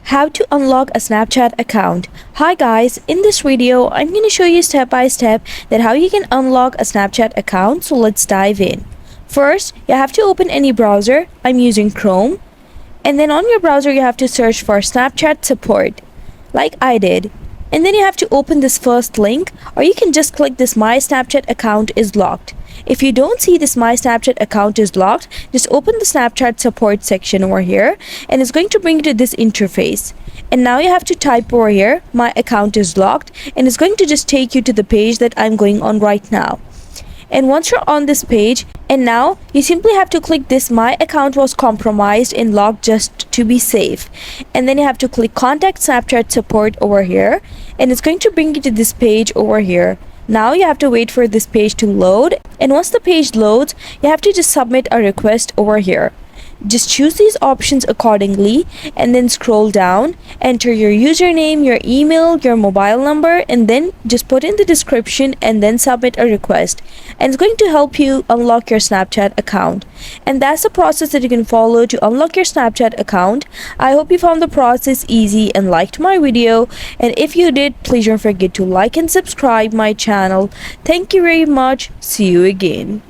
How to unlock a Snapchat account. Hi guys, in this video I'm going to show you step by step that how you can unlock a Snapchat account. So let's dive in. First, you have to open any browser. I'm using Chrome. And then on your browser you have to search for Snapchat support like I did. And then you have to open this first link, or you can just click this My Snapchat account is locked. If you don't see this My Snapchat account is locked, just open the Snapchat support section over here and it's going to bring you to this interface. And now you have to type over here, my account is locked, and it's going to just take you to the page that I'm going on right now. And once you're on this page, and now you simply have to click this my account was compromised and locked just to be safe. And then you have to click contact Snapchat support over here and it's going to bring you to this page over here. Now you have to wait for this page to load, and once the page loads, you have to just submit a request over here. Just choose these options accordingly and then scroll down, enter your username, your email, your mobile number, and then just put in the description and then submit a request. And it's going to help you unlock your Snapchat account. And that's the process that you can follow to unlock your Snapchat account. I hope you found the process easy and liked my video. And if you did, please don't forget to like and subscribe my channel. Thank you very much. See you again.